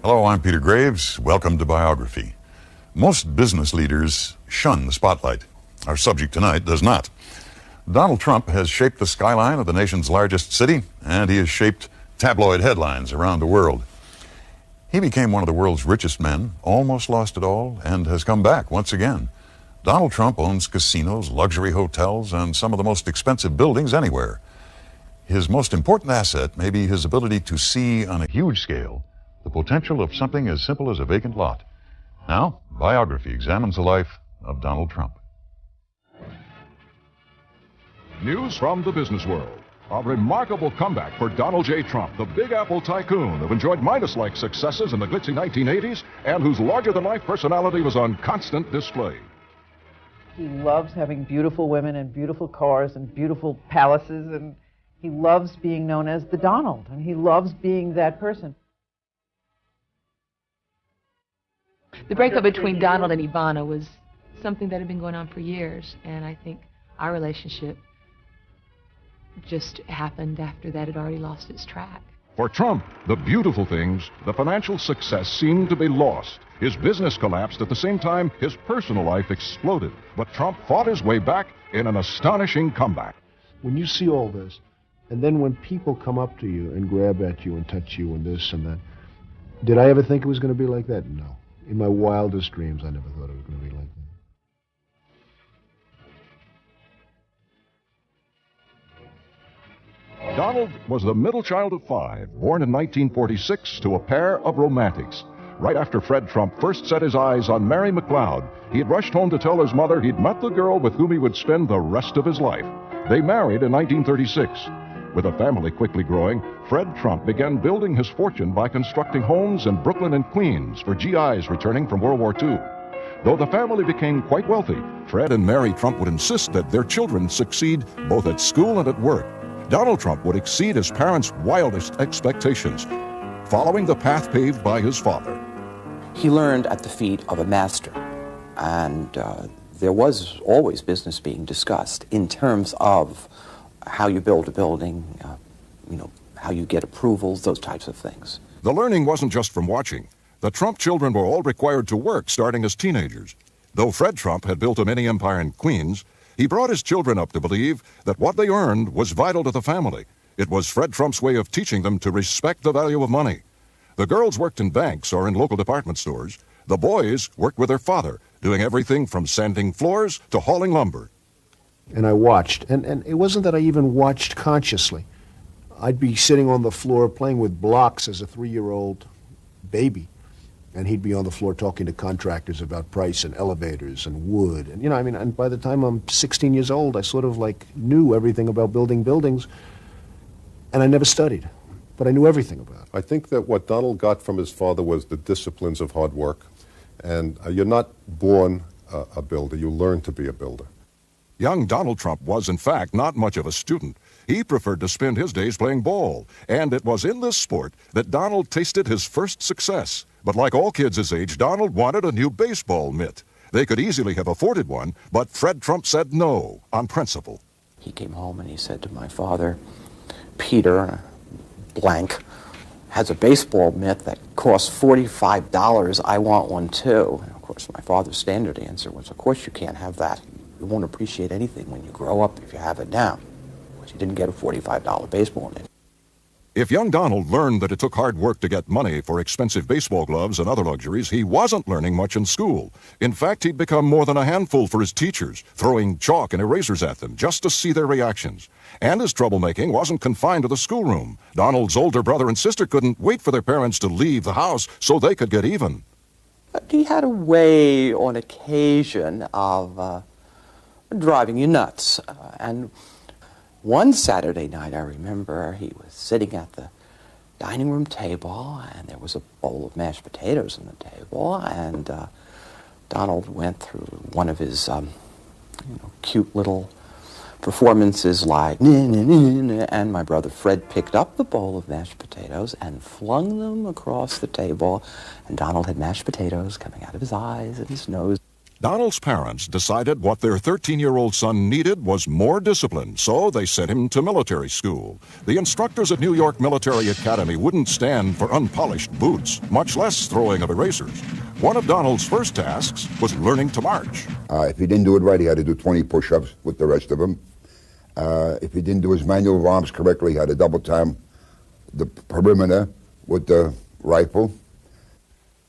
Hello, I'm Peter Graves. Welcome to Biography. Most business leaders shun the spotlight. Our subject tonight does not. Donald Trump has shaped the skyline of the nation's largest city, and he has shaped tabloid headlines around the world. He became one of the world's richest men, almost lost it all, and has come back once again. Donald Trump owns casinos, luxury hotels, and some of the most expensive buildings anywhere. His most important asset may be his ability to see on a huge scale the potential of something as simple as a vacant lot. Now, Biography examines the life of Donald Trump. News from the business world. A remarkable comeback for Donald J. Trump, the Big Apple tycoon who enjoyed Midas-like successes in the glitzy 1980s and whose larger-than-life personality was on constant display. He loves having beautiful women and beautiful cars and beautiful palaces, and he loves being known as the Donald, and he loves being that person. The breakup between Donald and Ivana was something that had been going on for years, and I think our relationship just happened after that had already lost its track. For Trump, the beautiful things, the financial success seemed to be lost. His business collapsed at the same time his personal life exploded. But Trump fought his way back in an astonishing comeback. When you see all this, and then when people come up to you and grab at you and touch you and this and that, did I ever think it was going to be like that? No. In my wildest dreams, I never thought it was going to be like that. Donald was the middle child of 5, born in 1946 to a pair of romantics. Right after Fred Trump first set his eyes on Mary McLeod, he had rushed home to tell his mother he'd met the girl with whom he would spend the rest of his life. They married in 1936. With a family quickly growing, Fred Trump began building his fortune by constructing homes in Brooklyn and Queens for GIs returning from World War II. Though the family became quite wealthy, Fred and Mary Trump would insist that their children succeed both at school and at work. Donald Trump would exceed his parents' wildest expectations, following the path paved by his father. He learned at the feet of a master, and there was always business being discussed in terms of how you build a building, how you get approvals, those types of things. The learning wasn't just from watching. The Trump children were all required to work starting as teenagers. Though Fred Trump had built a mini empire in Queens, he brought his children up to believe that what they earned was vital to the family. It was Fred Trump's way of teaching them to respect the value of money. The girls worked in banks or in local department stores. The boys worked with their father, doing everything from sanding floors to hauling lumber. And I watched, and it wasn't that I even watched consciously. I'd be sitting on the floor playing with blocks as a 3-year-old baby, and he'd be on the floor talking to contractors about price and elevators and wood. And, and by the time I'm 16 years old, I sort of knew everything about building buildings, and I never studied, but I knew everything about it. I think that what Donald got from his father was the disciplines of hard work. And you're not born a builder, you learn to be a builder. Young Donald Trump was, in fact, not much of a student. He preferred to spend his days playing ball, and it was in this sport that Donald tasted his first success. But like all kids his age, Donald wanted a new baseball mitt. They could easily have afforded one, but Fred Trump said no, on principle. He came home and he said to my father, Peter, blank, has a baseball mitt that costs $45. I want one too. And of course, my father's standard answer was, of course you can't have that. You won't appreciate anything when you grow up if you have it now. But you didn't get a $45 baseball mitt. If young Donald learned that it took hard work to get money for expensive baseball gloves and other luxuries, he wasn't learning much in school. In fact, he'd become more than a handful for his teachers, throwing chalk and erasers at them just to see their reactions. And his troublemaking wasn't confined to the schoolroom. Donald's older brother and sister couldn't wait for their parents to leave the house so they could get even. But he had a way, on occasion, of driving you nuts. And one Saturday night, I remember, he was sitting at the dining room table, and there was a bowl of mashed potatoes on the table, and Donald went through one of his cute little performances like, and my brother Fred picked up the bowl of mashed potatoes and flung them across the table, and Donald had mashed potatoes coming out of his eyes and his nose. Donald's parents decided what their 13-year-old son needed was more discipline, so they sent him to military school. The instructors at New York Military Academy wouldn't stand for unpolished boots, much less throwing of erasers. One of Donald's first tasks was learning to march. If he didn't do it right, he had to do 20 push-ups with the rest of them. If he didn't do his manual of arms correctly, he had to double time the perimeter with the rifle.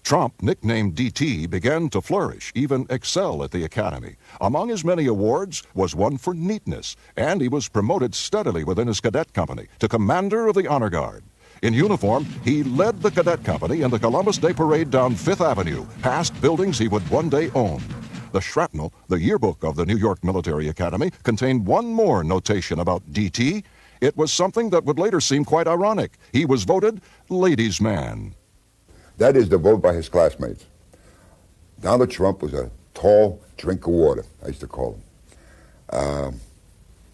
Trump, nicknamed DT, began to flourish, even excel at the academy. Among his many awards was one for neatness, and he was promoted steadily within his cadet company to commander of the Honor Guard. In uniform, he led the cadet company in the Columbus Day Parade down Fifth Avenue, past buildings he would one day own. The shrapnel, the yearbook of the New York Military Academy, contained one more notation about DT. It was something that would later seem quite ironic. He was voted ladies' man. That is the vote by his classmates. Donald Trump was a tall drink of water, I used to call him.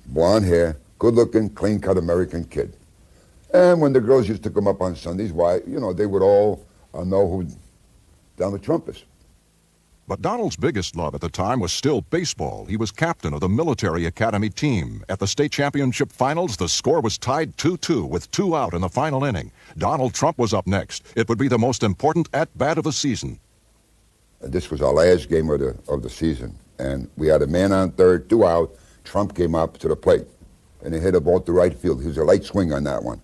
Blonde hair, good-looking, clean-cut American kid. And when the girls used to come up on Sundays, why, you know, they would all know who Donald Trump is. But Donald's biggest love at the time was still baseball. He was captain of the Military Academy team. At the state championship finals, the score was tied 2-2 with 2 out in the final inning. Donald Trump was up next. It would be the most important at-bat of the season. This was our last game of the season, and we had a man on third, 2 out. Trump came up to the plate, and he hit a ball to right field. He was a light swing on that one.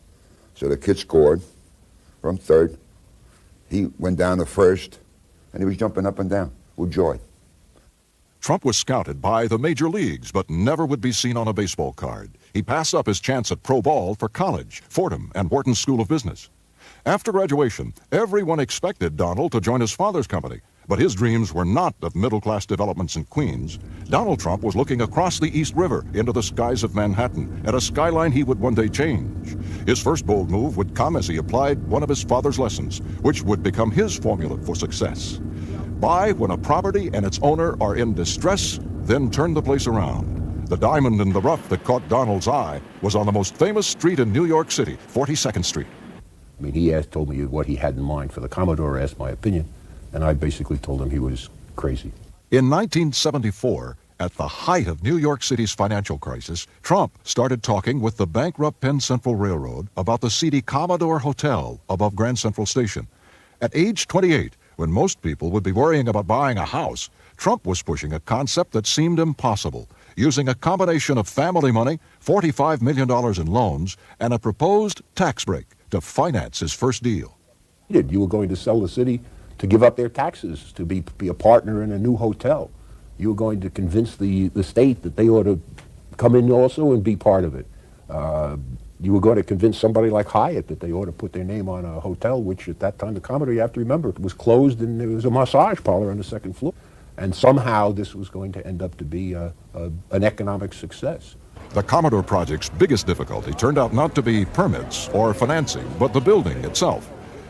So the kid scored from third. He went down to first, and he was jumping up and down with joy. Trump was scouted by the major leagues, but never would be seen on a baseball card. He passed up his chance at pro ball for college, Fordham, and Wharton School of Business. After graduation, everyone expected Donald to join his father's company, but his dreams were not of middle-class developments in Queens. Donald Trump was looking across the East River into the skies of Manhattan at a skyline he would one day change. His first bold move would come as he applied one of his father's lessons, which would become his formula for success. Buy when a property and its owner are in distress, then turn the place around. The diamond in the rough that caught Donald's eye was on the most famous street in New York City, 42nd Street. I mean, he told me what he had in mind for the Commodore, asked my opinion, and I basically told him he was crazy. In 1974, at the height of New York City's financial crisis, Trump started talking with the bankrupt Penn Central Railroad about the seedy Commodore Hotel above Grand Central Station. At age 28, when most people would be worrying about buying a house, Trump was pushing a concept that seemed impossible, using a combination of family money, $45 million in loans, and a proposed tax break to finance his first deal. You were going to sell the city to give up their taxes, to be a partner in a new hotel. You were going to convince the state that they ought to come in also and be part of it. You were going to convince somebody like Hyatt that they ought to put their name on a hotel, which at that time, the Commodore, you have to remember, it was closed and there was a massage parlor on the second floor. And somehow this was going to end up to be an economic success. The Commodore project's biggest difficulty turned out not to be permits or financing, but the building itself.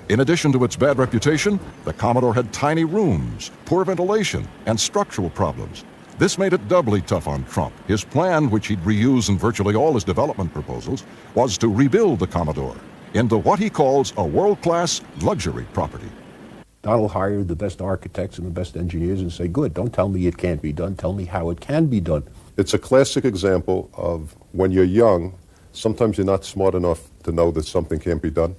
In addition to its bad reputation, the Commodore had tiny rooms, poor ventilation, and structural problems. This made it doubly tough on Trump. His plan, which he'd reuse in virtually all his development proposals, was to rebuild the Commodore into what he calls a world-class luxury property. Donald hired the best architects and the best engineers and said, good, don't tell me it can't be done, tell me how it can be done. It's a classic example of when you're young, sometimes you're not smart enough to know that something can't be done.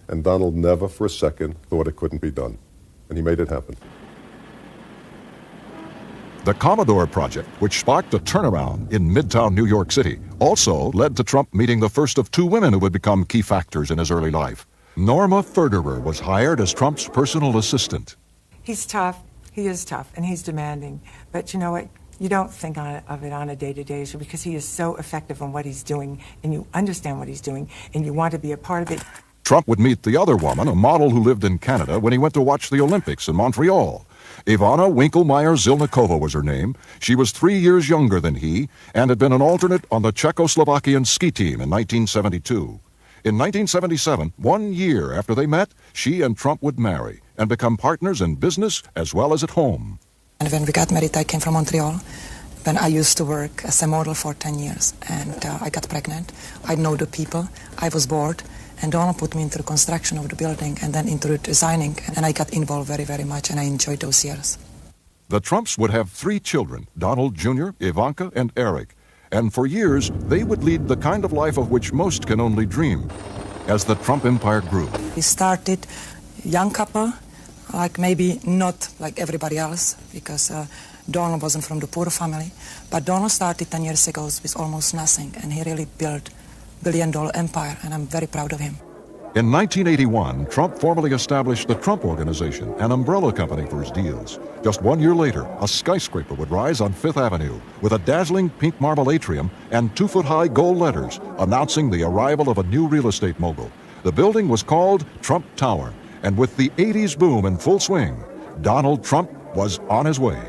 And Donald never for a second thought it couldn't be done. And he made it happen. The Commodore project, which sparked a turnaround in Midtown New York City, also led to Trump meeting the first of 2 women who would become key factors in his early life. Norma Ferderer was hired as Trump's personal assistant. He's tough. He is tough, and he's demanding. But you know what? You don't think of it on a day-to-day issue because he is so effective on what he's doing, and you understand what he's doing, and you want to be a part of it. Trump would meet the other woman, a model who lived in Canada, when he went to watch the Olympics in Montreal. Ivana Winkelmeyer-Zilnikova was her name. She was 3 years younger than he and had been an alternate on the Czechoslovakian ski team in 1972. In 1977, 1 year after they met, she and Trump would marry and become partners in business as well as at home. And when we got married, I came from Montreal. When I used to work as a model for 10 years, and I got pregnant. I know the people. I was bored. And Donald put me into the construction of the building and then into the designing. And I got involved very, very much, and I enjoyed those years. The Trumps would have 3 children, Donald Jr., Ivanka, and Eric. And for years, they would lead the kind of life of which most can only dream. As the Trump empire grew, We started young couple, like maybe not like everybody else, because Donald wasn't from the poor family. But Donald started 10 years ago with almost nothing, and he really built a billion-dollar empire, and I'm very proud of him. in 1981, Trump formally established the Trump Organization, an umbrella company for his deals. Just 1 year later, a skyscraper would rise on Fifth Avenue with a dazzling pink marble atrium and 2-foot-high gold letters announcing the arrival of a new real estate mogul. The building was called Trump Tower, and with the 80s boom in full swing, Donald Trump was on his way.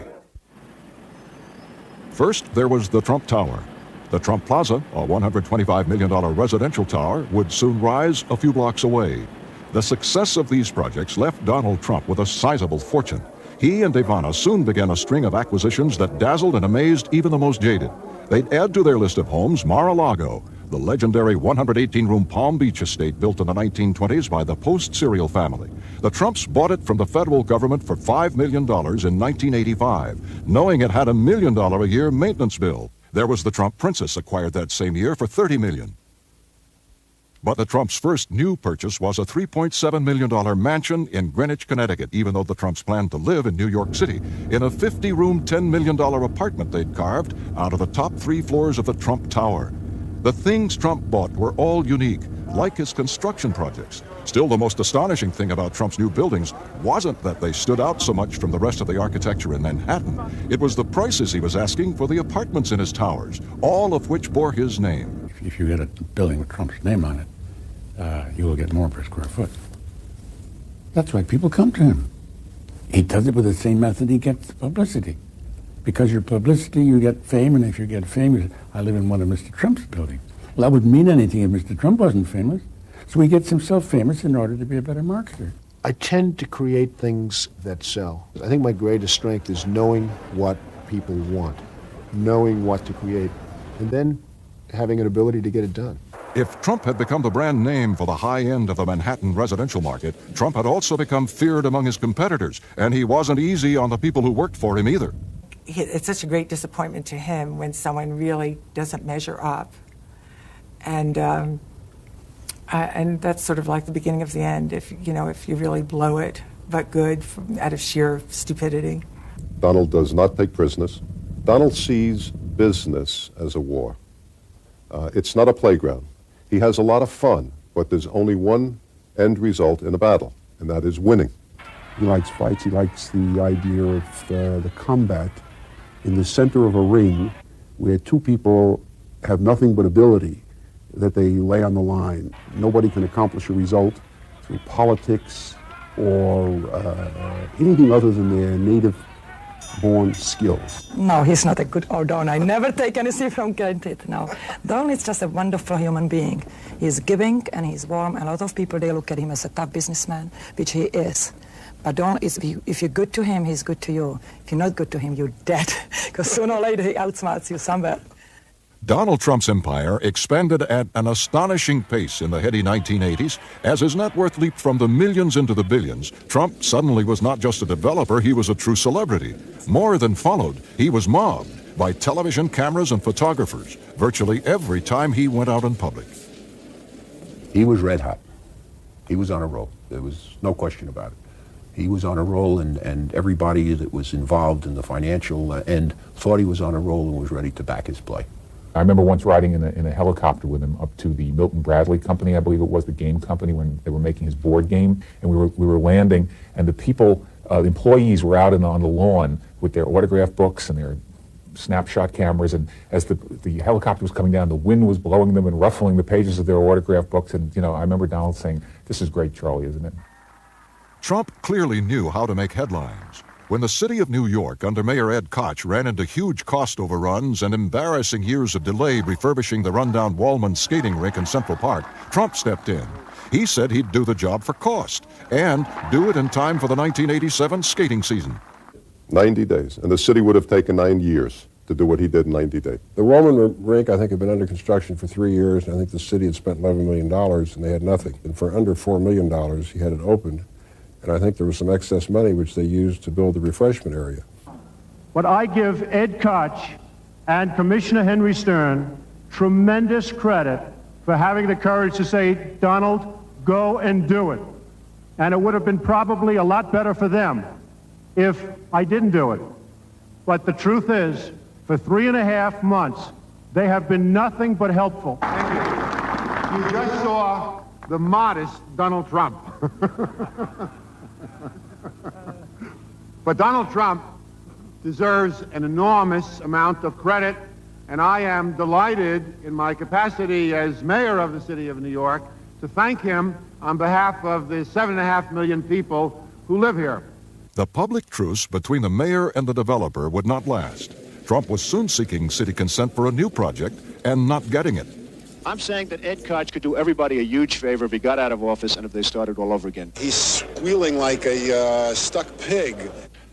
First, there was the Trump Tower. The Trump Plaza, a $125 million residential tower, would soon rise a few blocks away. The success of these projects left Donald Trump with a sizable fortune. He and Ivana soon began a string of acquisitions that dazzled and amazed even the most jaded. They'd add to their list of homes Mar-a-Lago, the legendary 118-room Palm Beach estate built in the 1920s by the Post cereal family. The Trumps bought it from the federal government for $5 million in 1985, knowing it had $1 million a year maintenance bill. There was the Trump Princess, acquired that same year for $30 million. But the Trumps' first new purchase was a $3.7 million mansion in Greenwich, Connecticut, even though the Trumps planned to live in New York City, in a 50-room, $10 million apartment they'd carved out of the top 3 floors of the Trump Tower. The things Trump bought were all unique, like his construction projects. Still, the most astonishing thing about Trump's new buildings wasn't that they stood out so much from the rest of the architecture in Manhattan. It was the prices he was asking for the apartments in his towers, all of which bore his name. If you get a building with Trump's name on it, you will get more per square foot. That's why people come to him. He does it with the same method he gets publicity. Because your publicity, you get fame, and if you get fame, you say, I live in one of Mr. Trump's buildings. Well, that wouldn't mean anything if Mr. Trump wasn't famous. So he gets himself famous in order to be a better marketer. I tend to create things that sell. I think my greatest strength is knowing what people want, knowing what to create, and then having an ability to get it done. If Trump had become the brand name for the high end of the Manhattan residential market, Trump had also become feared among his competitors, and he wasn't easy on the people who worked for him either. It's such a great disappointment to him when someone really doesn't measure up. And that's sort of like the beginning of the end, if you really blow it, but good out of sheer stupidity. Donald does not take prisoners. Donald sees business as a war. It's not a playground. He has a lot of fun, but there's only one end result in a battle, and that is winning. He likes fights. He likes the idea of the combat in the center of a ring where 2 people have nothing but ability that they lay on the line. Nobody can accomplish a result through politics or anything other than their native-born skills. No, he's not a good Don. I never take anything from granted, no. Don is just a wonderful human being. He's giving and he's warm. A lot of people, they look at him as a tough businessman, which he is. But Don is, if you're good to him, he's good to you. If you're not good to him, you're dead, because sooner or later he outsmarts you somewhere. Donald Trump's empire expanded at an astonishing pace in the heady 1980s. As his net worth leaped from the millions into the billions, Trump suddenly was not just a developer, he was a true celebrity. More than followed, he was mobbed by television cameras and photographers virtually every time he went out in public. He was red hot. He was on a roll. There was no question about it. He was on a roll, and everybody that was involved in the financial end thought he was on a roll and was ready to back his play. I remember once riding in a helicopter with him up to the Milton Bradley Company, I believe it was, the game company, when they were making his board game, and we were landing, and the people, the employees were out on the lawn with their autograph books and their snapshot cameras, and as the helicopter was coming down, the wind was blowing them and ruffling the pages of their autograph books, and I remember Donald saying, "This is great, Charlie, isn't it?" Trump clearly knew how to make headlines. When the city of New York under Mayor Ed Koch ran into huge cost overruns and embarrassing years of delay refurbishing the rundown Wallman skating rink in Central Park, Trump stepped in. He said he'd do the job for cost and do it in time for the 1987 skating season. 90 days, and the city would have taken 9 years to do what he did in 90 days. The Wallman rink, I think, had been under construction for 3 years, and I think the city had spent $11 million, and they had nothing. And for under $4 million, he had it opened. And I think there was some excess money which they used to build the refreshment area. But I give Ed Koch and Commissioner Henry Stern tremendous credit for having the courage to say, Donald, go and do it. And it would have been probably a lot better for them if I didn't do it. But the truth is, for 3.5 months, they have been nothing but helpful. Thank you. You just saw the modest Donald Trump. But Donald Trump deserves an enormous amount of credit, and I am delighted in my capacity as mayor of the city of New York to thank him on behalf of the 7.5 million people who live here. The public truce between the mayor and the developer would not last. Trump was soon seeking city consent for a new project and not getting it. I'm saying that Ed Koch could do everybody a huge favor if he got out of office and if they started all over again. He's squealing like a stuck pig.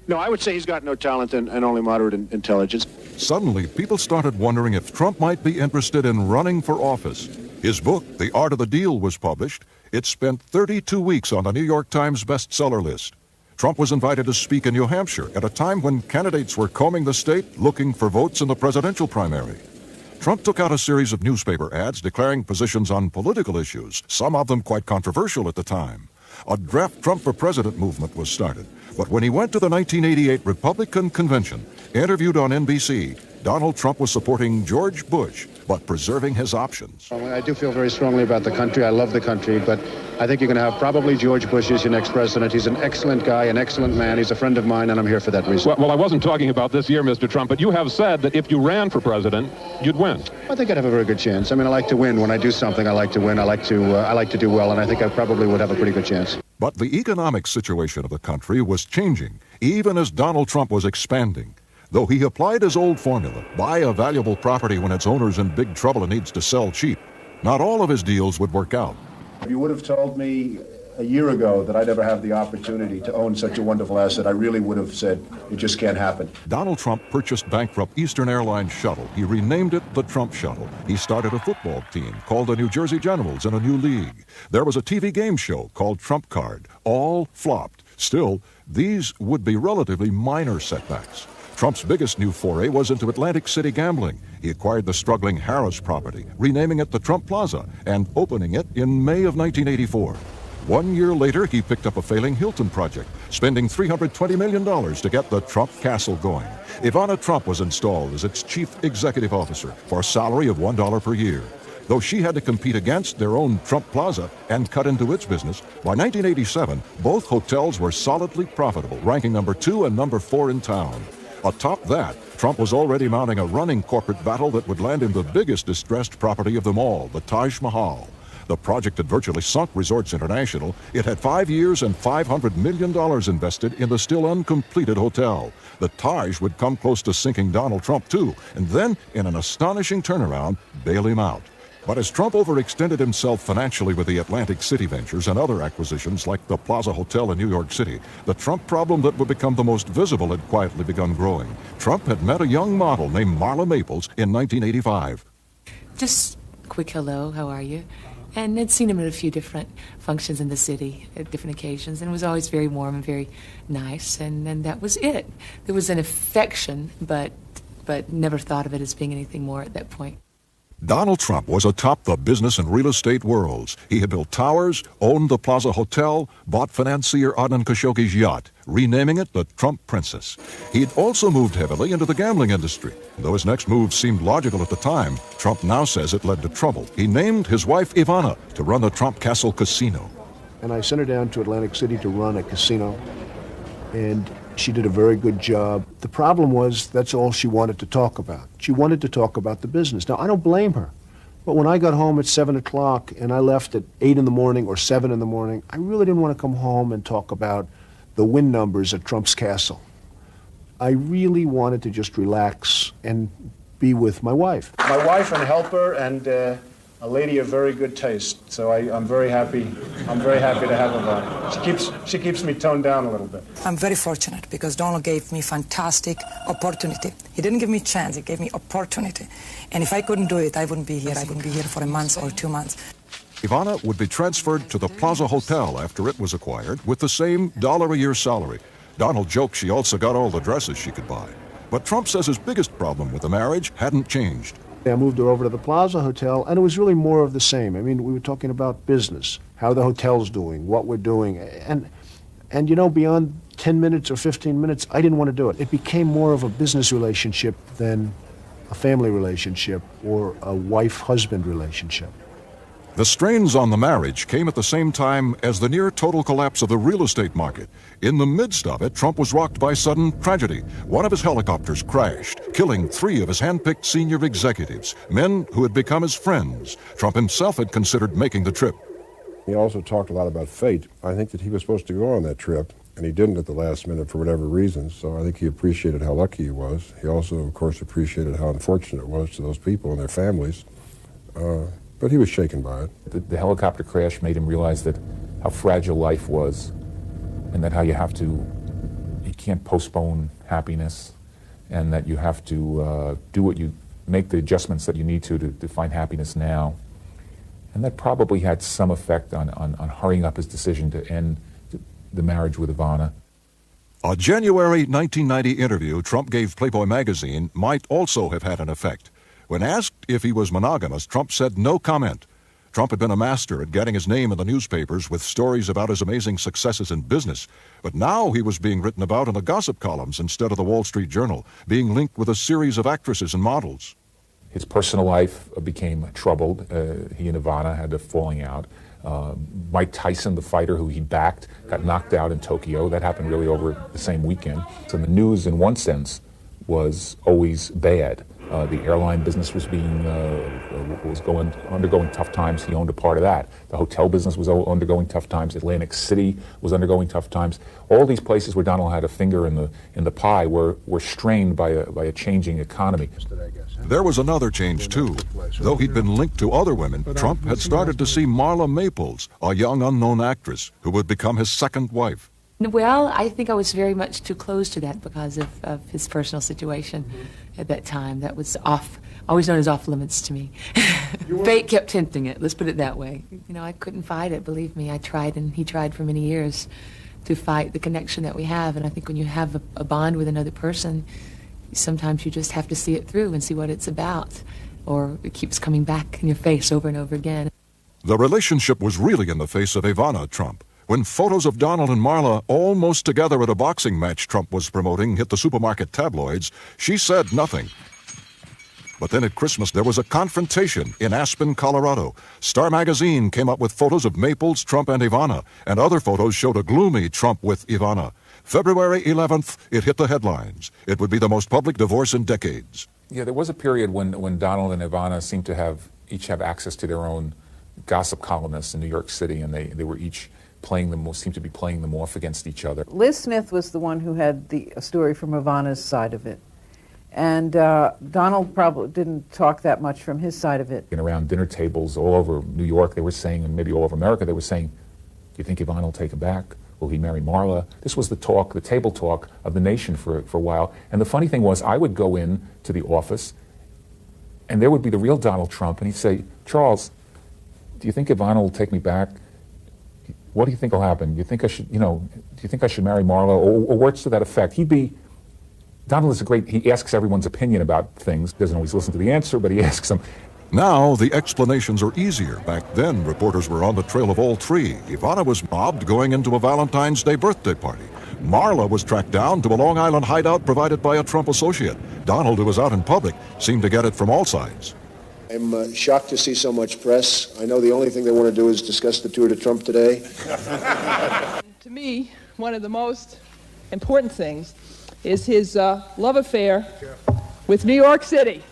No, I would say he's got no talent and only moderate intelligence. Suddenly, people started wondering if Trump might be interested in running for office. His book, The Art of the Deal, was published. It spent 32 weeks on the New York Times bestseller list. Trump was invited to speak in New Hampshire at a time when candidates were combing the state looking for votes in the presidential primary. Trump took out a series of newspaper ads declaring positions on political issues, some of them quite controversial at the time. A draft Trump for president movement was started. But when he went to the 1988 Republican convention, interviewed on NBC, Donald Trump was supporting George Bush, but preserving his options. I do feel very strongly about the country. I love the country, but I think you're going to have probably George Bush as your next president. He's an excellent guy, an excellent man. He's a friend of mine, and I'm here for that reason. Well, I wasn't talking about this year, Mr. Trump, but you have said that if you ran for president, you'd win. I think I'd have a very good chance. I mean, I like to win. When I do something, I like to win. I like to do well, and I think I probably would have a pretty good chance. But the economic situation of the country was changing, even as Donald Trump was expanding. Though he applied his old formula, buy a valuable property when its owner's in big trouble and needs to sell cheap, not all of his deals would work out. If you would have told me a year ago that I'd ever have the opportunity to own such a wonderful asset, I really would have said it just can't happen. Donald Trump purchased bankrupt Eastern Airlines shuttle. He renamed it the Trump Shuttle. He started a football team called the New Jersey Generals in a new league. There was a TV game show called Trump Card. All flopped. Still, these would be relatively minor setbacks. Trump's biggest new foray was into Atlantic City gambling. He acquired the struggling Harris property, renaming it the Trump Plaza, and opening it in May of 1984. 1 year later, he picked up a failing Hilton project, spending $320 million to get the Trump Castle going. Ivana Trump was installed as its chief executive officer for a salary of $1 per year. Though she had to compete against their own Trump Plaza and cut into its business, by 1987, both hotels were solidly profitable, ranking number 2 and number 4 in town. Atop that, Trump was already mounting a running corporate battle that would land him the biggest distressed property of them all, the Taj Mahal. The project had virtually sunk Resorts International. It had 5 years and $500 million invested in the still uncompleted hotel. The Taj would come close to sinking Donald Trump, too, and then, in an astonishing turnaround, bail him out. But as Trump overextended himself financially with the Atlantic City ventures and other acquisitions like the Plaza Hotel in New York City, the Trump problem that would become the most visible had quietly begun growing. Trump had met a young model named Marla Maples in 1985. Just a quick hello, how are you? And I'd seen him at a few different functions in the city at different occasions, and it was always very warm and very nice, and that was it. There was an affection, but never thought of it as being anything more at that point. Donald Trump was atop the business and real estate worlds. He had built towers, owned the Plaza Hotel, bought financier Adnan Khashoggi's yacht, renaming it the Trump Princess. He'd also moved heavily into the gambling industry. Though his next move seemed logical at the time, Trump now says it led to trouble. He named his wife Ivana to run the Trump Castle Casino. And I sent her down to Atlantic City to run a casino, and she did a very good job. The problem was that's all she wanted to talk about. She wanted to talk about the business. Now, I don't blame her. But when I got home at 7 o'clock and I left at 8 in the morning or 7 in the morning, I really didn't want to come home and talk about the win numbers at Trump's Castle. I really wanted to just relax and be with my wife. My wife and helper and a lady of very good taste, so I'm very happy. I'm very happy to have her. She keeps me toned down a little bit. I'm very fortunate because Donald gave me fantastic opportunity. He didn't give me chance, he gave me opportunity. And if I couldn't do it, I wouldn't be here. I wouldn't be here for a month or 2 months. Ivana would be transferred to the Plaza Hotel after it was acquired with the same $1 a year salary. Donald joked she also got all the dresses she could buy. But Trump says his biggest problem with the marriage hadn't changed. I moved her over to the Plaza Hotel, and it was really more of the same. I mean, we were talking about business, how the hotel's doing, what we're doing, and you know, beyond 10 minutes or 15 minutes, I didn't want to do it. It became more of a business relationship than a family relationship or a wife-husband relationship. The strains on the marriage came at the same time as the near-total collapse of the real estate market. In the midst of it, Trump was rocked by sudden tragedy. One of his helicopters crashed, killing 3 of his hand-picked senior executives, men who had become his friends. Trump himself had considered making the trip. He also talked a lot about fate. I think that he was supposed to go on that trip, and he didn't at the last minute for whatever reasons, so I think he appreciated how lucky he was. He also, of course, appreciated how unfortunate it was to those people and their families. But he was shaken by it. The helicopter crash made him realize that how fragile life was, and that how you can't postpone happiness, and that you have to make the adjustments that you need to find happiness now. And that probably had some effect on hurrying up his decision to end the marriage with Ivana. A January 1990 interview Trump gave Playboy magazine might also have had an effect. When asked if he was monogamous, Trump said no comment. Trump had been a master at getting his name in the newspapers with stories about his amazing successes in business. But now he was being written about in the gossip columns instead of the Wall Street Journal, being linked with a series of actresses and models. His personal life became troubled. He and Ivana had a falling out. Mike Tyson, the fighter who he backed, got knocked out in Tokyo. That happened really over the same weekend. So the news, in one sense, was always bad. The airline business was undergoing tough times. He owned a part of that. The hotel business was undergoing tough times. Atlantic City was undergoing tough times. All these places where Donald had a finger in the pie were strained by a changing economy. There was another change, too. Though he'd been linked to other women, Trump had started to see Marla Maples, a young unknown actress who would become his second wife. Well, I think I was very much too close to that because of his personal situation at that time. That was always known as off limits to me. Fate kept tempting it, let's put it that way. You know, I couldn't fight it, believe me. I tried, and he tried for many years to fight the connection that we have. And I think when you have a bond with another person, sometimes you just have to see it through and see what it's about, or it keeps coming back in your face over and over again. The relationship was really in the face of Ivana Trump. When photos of Donald and Marla almost together at a boxing match Trump was promoting hit the supermarket tabloids, she said nothing. But then at Christmas, there was a confrontation in Aspen, Colorado. Star magazine came up with photos of Maples, Trump, and Ivana, and other photos showed a gloomy Trump with Ivana. February 11th, it hit the headlines. It would be the most public divorce in decades. Yeah, there was a period when Donald and Ivana seemed to each have access to their own gossip columnists in New York City, and they were each seemed to be playing them off against each other. Liz Smith was the one who had the story from Ivana's side of it. And Donald probably didn't talk that much from his side of it. And around dinner tables all over New York, they were saying, and maybe all over America, they were saying, do you think Ivana will take him back? Will he marry Marla? This was the table talk of the nation for a while. And the funny thing was, I would go in to the office, and there would be the real Donald Trump, and he'd say, Charles, do you think Ivana will take me back? What do you think will happen? Do you think I should marry Marla? Or words to that effect. Donald is he asks everyone's opinion about things. Doesn't always listen to the answer, but he asks them. Now, the explanations are easier. Back then, reporters were on the trail of all three. Ivana was mobbed going into a Valentine's Day birthday party. Marla was tracked down to a Long Island hideout provided by a Trump associate. Donald, who was out in public, seemed to get it from all sides. I'm shocked to see so much press. I know the only thing they want to do is discuss the tour to Trump today. To me, one of the most important things is his love affair with New York City.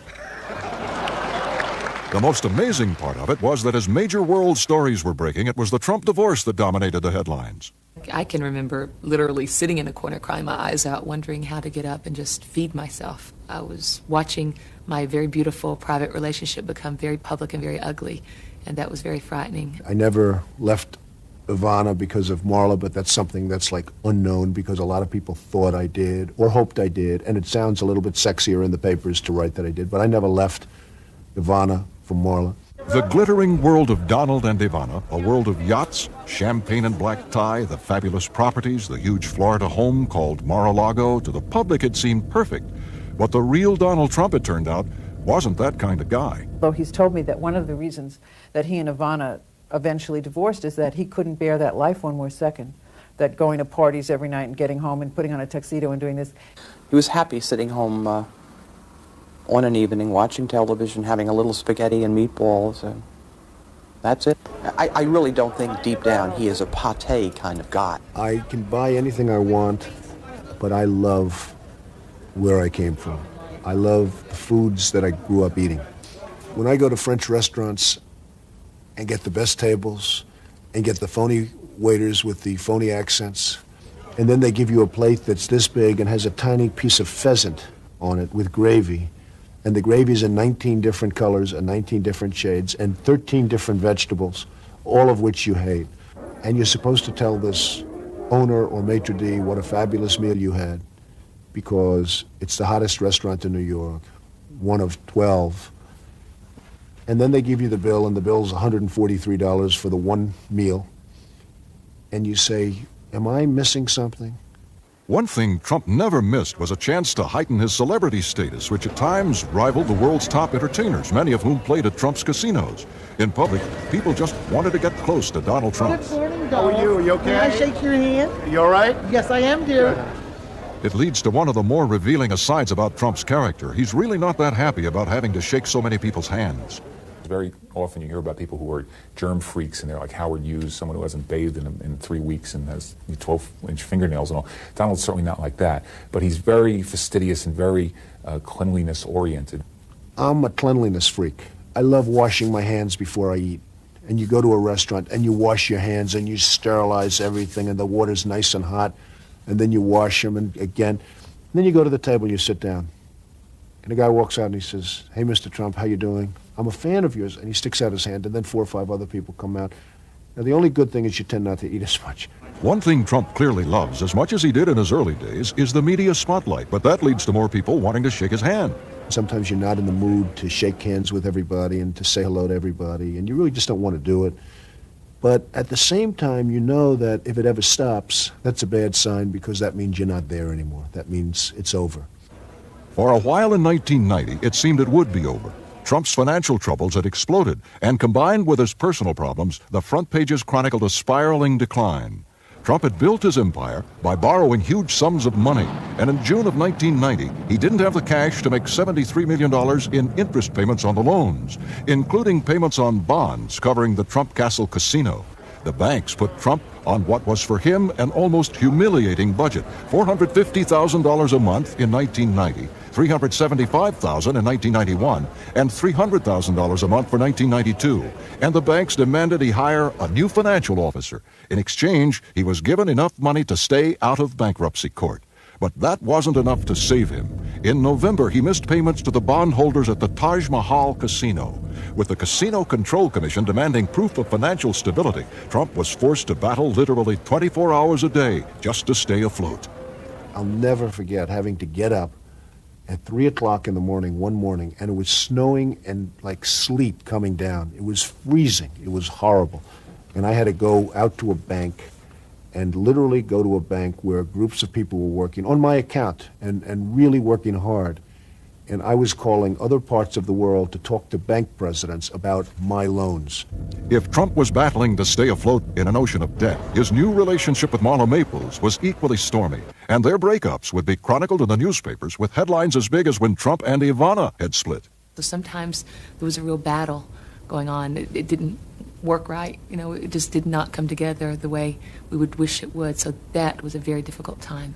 The most amazing part of it was that as major world stories were breaking, it was the Trump divorce that dominated the headlines. I can remember literally sitting in a corner crying my eyes out, wondering how to get up and just feed myself. I was watching my very beautiful private relationship become very public and very ugly, and that was very frightening. I never left Ivana because of Marla, but that's something that's like unknown because a lot of people thought I did or hoped I did, and it sounds a little bit sexier in the papers to write that I did, but I never left Ivana for Marla. The glittering world of Donald and Ivana, a world of yachts, champagne and black tie, the fabulous properties, the huge Florida home called Mar-a-Lago, to the public it seemed perfect. But the real Donald Trump, it turned out, wasn't that kind of guy. Though he's told me that one of the reasons that he and Ivana eventually divorced is that he couldn't bear that life one more second, that going to parties every night and getting home and putting on a tuxedo and doing this. He was happy sitting home on an evening, watching television, having a little spaghetti and meatballs, and that's it. I really don't think deep down he is a pâté kind of guy. I can buy anything I want, but I love where I came from. I love the foods that I grew up eating. When I go to French restaurants and get the best tables and get the phony waiters with the phony accents, and then they give you a plate that's this big and has a tiny piece of pheasant on it with gravy, and the gravy is in 19 different colors and 19 different shades and 13 different vegetables, all of which you hate. And you're supposed to tell this owner or maitre d' what a fabulous meal you had, because it's the hottest restaurant in New York, one of 12. And then they give you the bill, and the bill's $143 for the one meal. And you say, am I missing something? One thing Trump never missed was a chance to heighten his celebrity status, which at times rivaled the world's top entertainers, many of whom played at Trump's casinos. In public, people just wanted to get close to Donald Trump. Good morning, Donald. How are you? Are you okay? Can I shake your hand? You all right? Yes, I am, dear. It leads to one of the more revealing asides about Trump's character. He's really not that happy about having to shake so many people's hands. Very often you hear about people who are germ freaks, and they're like Howard Hughes, someone who hasn't bathed in 3 weeks and has 12-inch fingernails and all. Donald's certainly not like that, but he's very fastidious and very cleanliness-oriented. I'm a cleanliness freak. I love washing my hands before I eat. And you go to a restaurant and you wash your hands and you sterilize everything, and the water's nice and hot, and then you wash them and again. And then you go to the table and you sit down. And the guy walks out and he says, "Hey, Mr. Trump, how you doing? I'm a fan of yours." And he sticks out his hand, and then 4 or 5 other people come out. Now, the only good thing is you tend not to eat as much. One thing Trump clearly loves, as much as he did in his early days, is the media spotlight, but that leads to more people wanting to shake his hand. Sometimes you're not in the mood to shake hands with everybody and to say hello to everybody, and you really just don't want to do it. But at the same time, you know that if it ever stops, that's a bad sign, because that means you're not there anymore. That means it's over. For a while in 1990, it seemed it would be over. Trump's financial troubles had exploded, and combined with his personal problems, the front pages chronicled a spiraling decline. Trump had built his empire by borrowing huge sums of money, and in June of 1990, he didn't have the cash to make $73 million in interest payments on the loans, including payments on bonds covering the Trump Castle Casino. The banks put Trump on what was for him an almost humiliating budget, $450,000 a month in 1990, $375,000 in 1991, and $300,000 a month for 1992. And the banks demanded he hire a new financial officer. In exchange, he was given enough money to stay out of bankruptcy court. But that wasn't enough to save him. In November, he missed payments to the bondholders at the Taj Mahal Casino. With the Casino Control Commission demanding proof of financial stability, Trump was forced to battle literally 24 hours a day just to stay afloat. I'll never forget having to get up at 3 o'clock in the morning one morning, and it was snowing and like sleet coming down. It was freezing. It was horrible. And I had to go out to a bank and literally go to a bank where groups of people were working on my account and really working hard. And I was calling other parts of the world to talk to bank presidents about my loans. If Trump was battling to stay afloat in an ocean of debt, his new relationship with Marla Maples was equally stormy, and their breakups would be chronicled in the newspapers with headlines as big as when Trump and Ivana had split. So sometimes there was a real battle going on. It didn't work right. You know, it just did not come together the way we would wish it would. So that was a very difficult time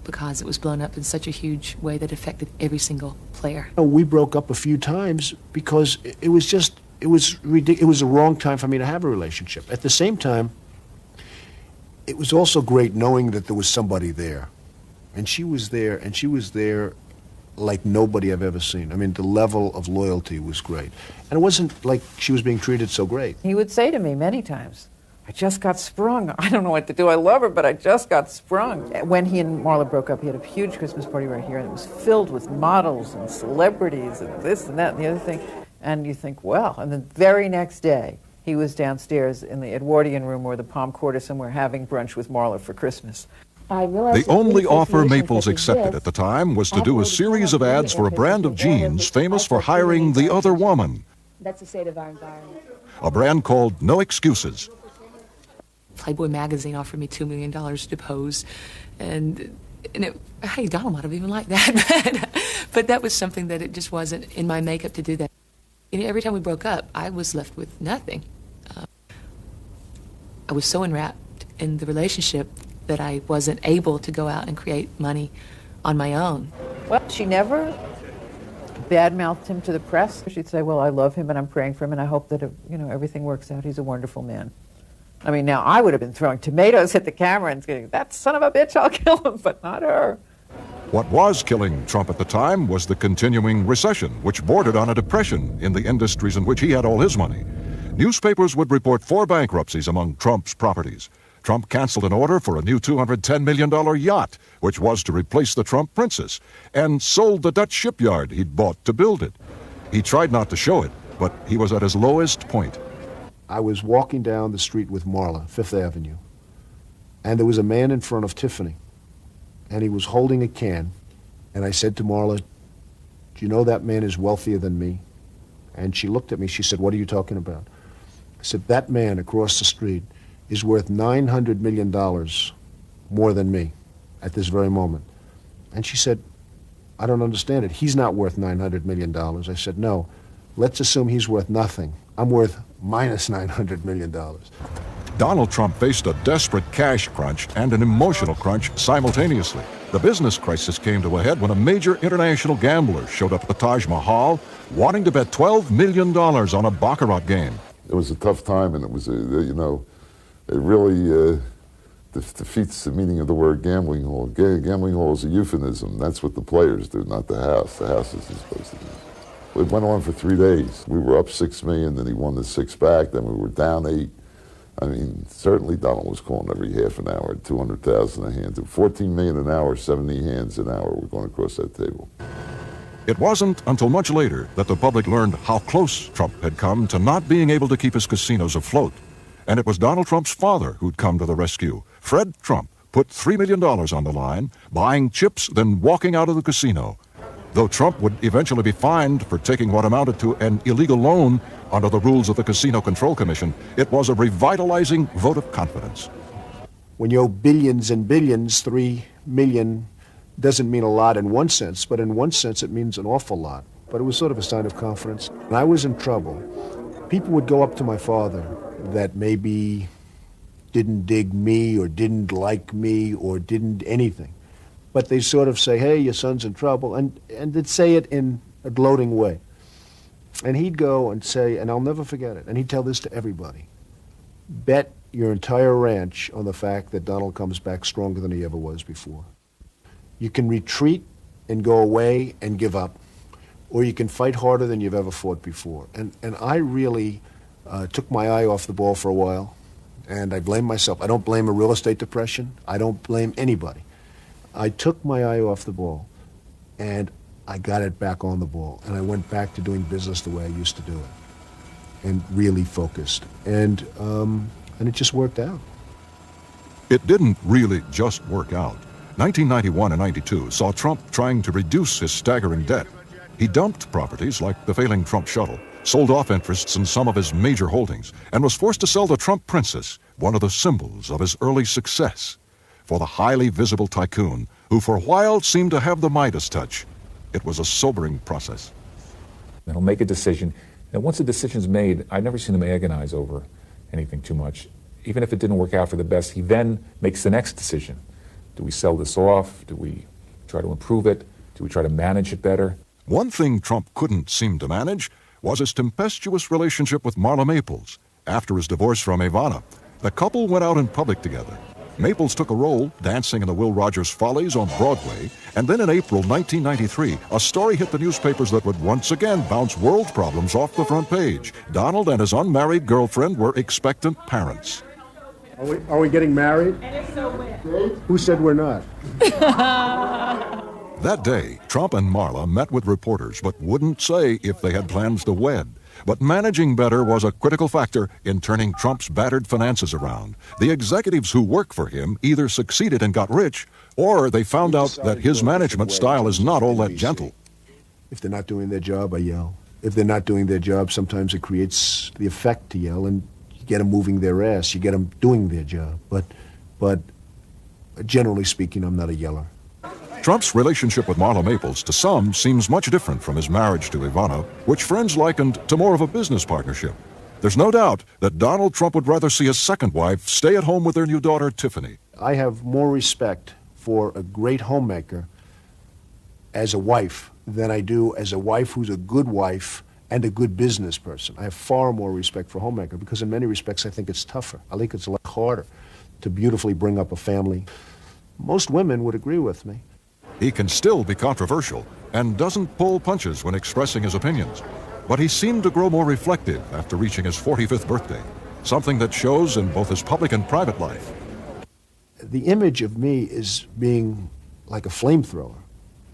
because it was blown up in such a huge way that affected every single player. We broke up a few times because it was the wrong time for me to have a relationship. At the same time, it was also great knowing that there was somebody there. And she was there, and she was there like nobody I've ever seen. I mean, the level of loyalty was great. And it wasn't like she was being treated so great. He would say to me many times, "I just got sprung. I don't know what to do. I love her, but I just got sprung." When he and Marla broke up, he had a huge Christmas party right here, and it was filled with models and celebrities and this and that and the other thing. And you think, well, and the very next day, he was downstairs in the Edwardian room or the Palm Court or somewhere having brunch with Marla for Christmas. The only offer Maples accepted at the time was to do a series of ads for a brand of jeans famous for hiring the other woman. That's the state of our environment. A brand called No Excuses. Playboy magazine offered me $2 million to pose, and hey, Donald might have even liked that, but that was something that it just wasn't in my makeup to do that. Every time we broke up, I was left with nothing. I was so enwrapped in the relationship that I wasn't able to go out and create money on my own. Well, she never badmouthed him to the press. She'd say, well, I love him and I'm praying for him and I hope that everything works out. He's a wonderful man. I mean, now I would have been throwing tomatoes at the camera and saying, that son of a bitch, I'll kill him, but not her. What was killing Trump at the time was the continuing recession, which bordered on a depression in the industries in which he had all his money. Newspapers would report 4 bankruptcies among Trump's properties. Trump canceled an order for a new $210 million yacht, which was to replace the Trump Princess, and sold the Dutch shipyard he'd bought to build it. He tried not to show it, but he was at his lowest point. I was walking down the street with Marla, Fifth Avenue, and there was a man in front of Tiffany, and he was holding a can, and I said to Marla, do you know that man is wealthier than me? And she looked at me, she said, what are you talking about? I said, that man across the street is worth $900 million more than me at this very moment. And she said, I don't understand it. He's not worth $900 million. I said, no, let's assume he's worth nothing. I'm worth minus $900 million. Donald Trump faced a desperate cash crunch and an emotional crunch simultaneously. The business crisis came to a head when a major international gambler showed up at the Taj Mahal wanting to bet $12 million on a baccarat game. It was a tough time, and it was, it really defeats the meaning of the word gambling hall. Gambling hall is a euphemism. That's what the players do, not the house. The house isn't supposed to do. It went on for 3 days. We were up $6 million, then he won the 6 back, then we were down 8. I mean, certainly Donald was calling every half an hour, 200,000 a hand. 14 million an hour, 70 hands an hour were going across that table. It wasn't until much later that the public learned how close Trump had come to not being able to keep his casinos afloat. And it was Donald Trump's father who'd come to the rescue. Fred Trump put $3 million on the line, buying chips, then walking out of the casino. Though Trump would eventually be fined for taking what amounted to an illegal loan under the rules of the Casino Control Commission, it was a revitalizing vote of confidence. When you owe billions and billions, $3 million doesn't mean a lot in one sense, but in one sense it means an awful lot. But it was sort of a sign of confidence. When I was in trouble, people would go up to my father that maybe didn't dig me or didn't like me or didn't anything. But they sort of say, hey, your son's in trouble, and they'd say it in a gloating way. And he'd go and say, and I'll never forget it, and he'd tell this to everybody, bet your entire ranch on the fact that Donald comes back stronger than he ever was before. You can retreat and go away and give up, or you can fight harder than you've ever fought before. And I really took my eye off the ball for a while, and I blame myself. I don't blame a real estate depression. I don't blame anybody. I took my eye off the ball, and I got it back on the ball, and I went back to doing business the way I used to do it, and really focused, and it just worked out. It didn't really just work out. 1991 and 92 saw Trump trying to reduce his staggering debt. He dumped properties like the failing Trump shuttle, sold off interests in some of his major holdings, and was forced to sell the Trump Princess, one of the symbols of his early success, for the highly visible tycoon who for a while seemed to have the Midas touch. It was a sobering process. And he'll make a decision. And once a decision's made, I've never seen him agonize over anything too much. Even if it didn't work out for the best, he then makes the next decision. Do we sell this off? Do we try to improve it? Do we try to manage it better? One thing Trump couldn't seem to manage was his tempestuous relationship with Marla Maples. After his divorce from Ivana, the couple went out in public together. Maples took a role dancing in the Will Rogers Follies on Broadway, and then in April 1993, a story hit the newspapers that would once again bounce world problems off the front page. Donald and his unmarried girlfriend were expectant parents. Are we getting married? And if so, when? Who said we're not? That day, Trump and Marla met with reporters but wouldn't say if they had plans to wed. But managing better was a critical factor in turning Trump's battered finances around. The executives who work for him either succeeded and got rich, or they found out that his management style is not all that gentle. If they're not doing their job, I yell. If they're not doing their job, sometimes it creates the effect to yell, and you get them moving their ass. You get them doing their job. But generally speaking, I'm not a yeller. Trump's relationship with Marla Maples, to some, seems much different from his marriage to Ivana, which friends likened to more of a business partnership. There's no doubt that Donald Trump would rather see his second wife stay at home with their new daughter, Tiffany. I have more respect for a great homemaker as a wife than I do as a wife who's a good wife and a good business person. I have far more respect for a homemaker because in many respects I think it's tougher. I think it's a lot harder to beautifully bring up a family. Most women would agree with me. He can still be controversial and doesn't pull punches when expressing his opinions. But he seemed to grow more reflective after reaching his 45th birthday, something that shows in both his public and private life. The image of me is being like a flamethrower.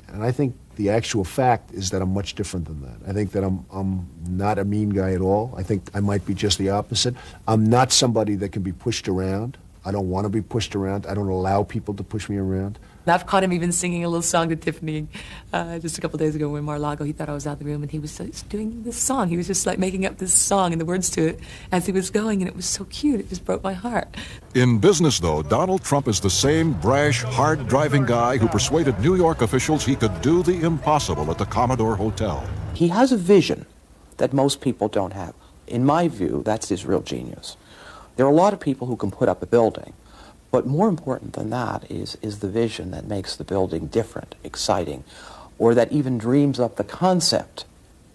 And I think the actual fact is that I'm much different than that. I think that I'm not a mean guy at all. I think I might be just the opposite. I'm not somebody that can be pushed around. I don't want to be pushed around. I don't allow people to push me around. I've caught him even singing a little song to Tiffany just a couple days ago when Mar-a-Lago, he thought I was out of the room, and he was doing this song. He was just like making up this song and the words to it as he was going, and it was so cute. It just broke my heart. In business, though, Donald Trump is the same brash, hard-driving guy who persuaded New York officials he could do the impossible at the Commodore Hotel. He has a vision that most people don't have. In my view, that's his real genius. There are a lot of people who can put up a building, but more important than that is the vision that makes the building different, exciting, or that even dreams up the concept,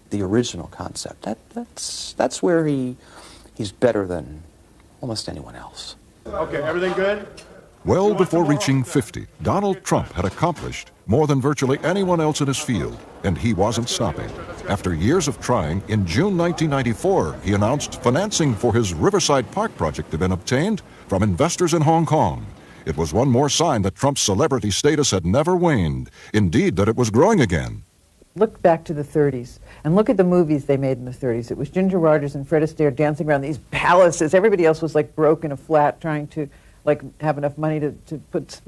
the original concept. That's where he's better than almost anyone else. Okay, everything good? Well before reaching 50, Donald Trump had accomplished more than virtually anyone else in his field, and he wasn't stopping. After years of trying, in June 1994, he announced financing for his Riverside Park project had been obtained from investors in Hong Kong. It was one more sign that Trump's celebrity status had never waned, indeed that it was growing again. Look back to the 30s and look at the movies they made in the 30s. It was Ginger Rogers and Fred Astaire dancing around these palaces. Everybody else was like broke in a flat trying to have enough money to put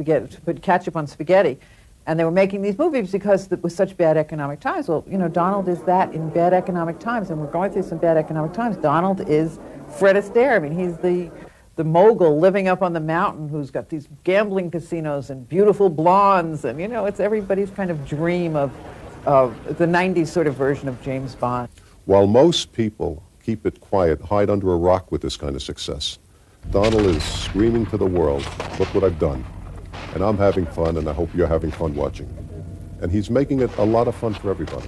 ketchup on spaghetti. And they were making these movies because it was such bad economic times. Well, you know, Donald is that in bad economic times, and we're going through some bad economic times. Donald is Fred Astaire. I mean, he's the mogul living up on the mountain who's got these gambling casinos and beautiful blondes, and, you know, it's everybody's kind of dream of the 90s sort of version of James Bond. While most people keep it quiet, hide under a rock with this kind of success, Donald is screaming to the world, look what I've done. And I'm having fun, and I hope you're having fun watching. And he's making it a lot of fun for everybody.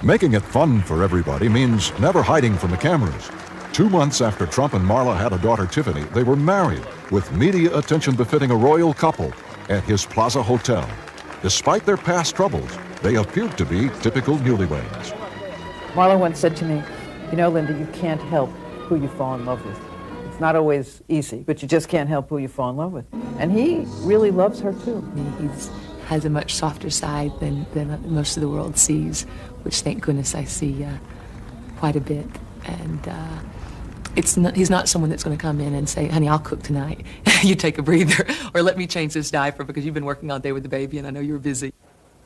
Making it fun for everybody means never hiding from the cameras. 2 months after Trump and Marla had a daughter, Tiffany, they were married, with media attention befitting a royal couple, at his Plaza Hotel. Despite their past troubles, they appeared to be typical newlyweds. Marla once said to me, you know, Linda, you can't help who you fall in love with. It's not always easy, but you just can't help who you fall in love with. And he really loves her, too. He has a much softer side than most of the world sees, which, thank goodness, I see quite a bit. And he's not someone that's going to come in and say, honey, I'll cook tonight. You take a breather. Or let me change this diaper because you've been working all day with the baby and I know you're busy.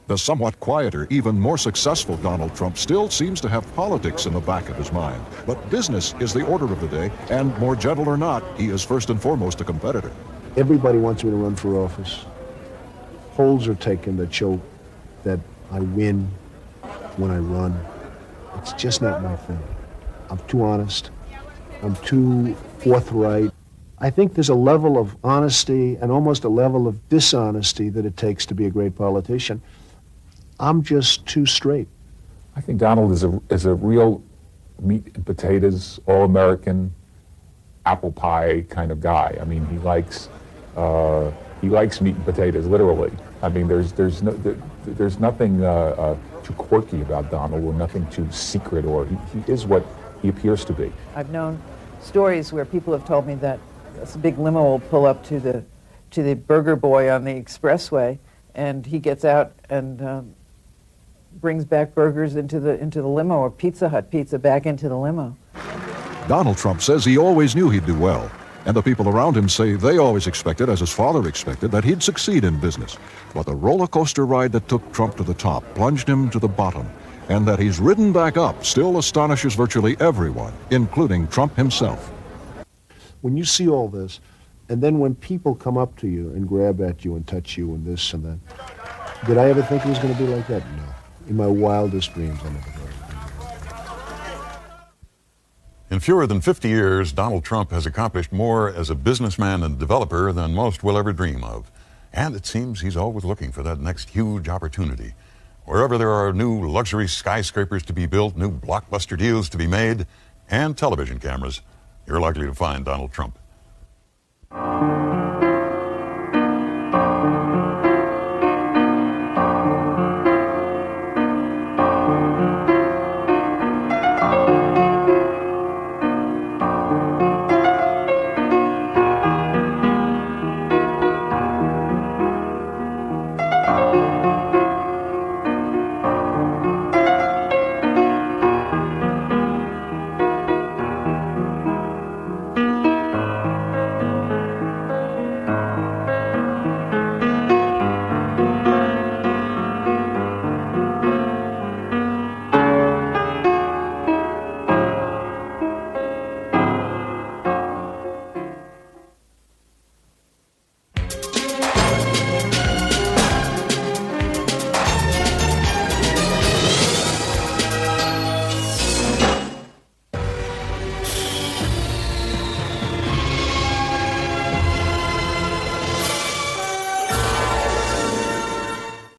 The somewhat quieter, even more successful Donald Trump still seems to have politics in the back of his mind. But business is the order of the day, and more gentle or not, he is first and foremost a competitor. Everybody wants me to run for office. Polls are taken that show that I win when I run. It's just not my thing. I'm too honest. I'm too forthright. I think there's a level of honesty and almost a level of dishonesty that it takes to be a great politician. I'm just too straight. I think Donald is a real meat and potatoes, all-American, apple pie kind of guy. I mean, he likes meat and potatoes, literally. I mean, there's nothing too quirky about Donald, or nothing too secret, or he is what he appears to be. I've known stories where people have told me that a big limo will pull up to the burger boy on the expressway, and he gets out and brings back burgers into the limo, or Pizza Hut pizza back into the limo. Donald Trump says he always knew he'd do well, and the people around him say they always expected, as his father expected, that he'd succeed in business. But the roller coaster ride that took Trump to the top plunged him to the bottom, and that he's ridden back up still astonishes virtually everyone, including Trump himself. When you see all this, and then when people come up to you and grab at you and touch you and this and that, did I ever think it was going to be like that? No. In my wildest dreams, I never thought. In fewer than 50 years, Donald Trump has accomplished more as a businessman and developer than most will ever dream of. And it seems he's always looking for that next huge opportunity. Wherever there are new luxury skyscrapers to be built, new blockbuster deals to be made, and television cameras, you're likely to find Donald Trump.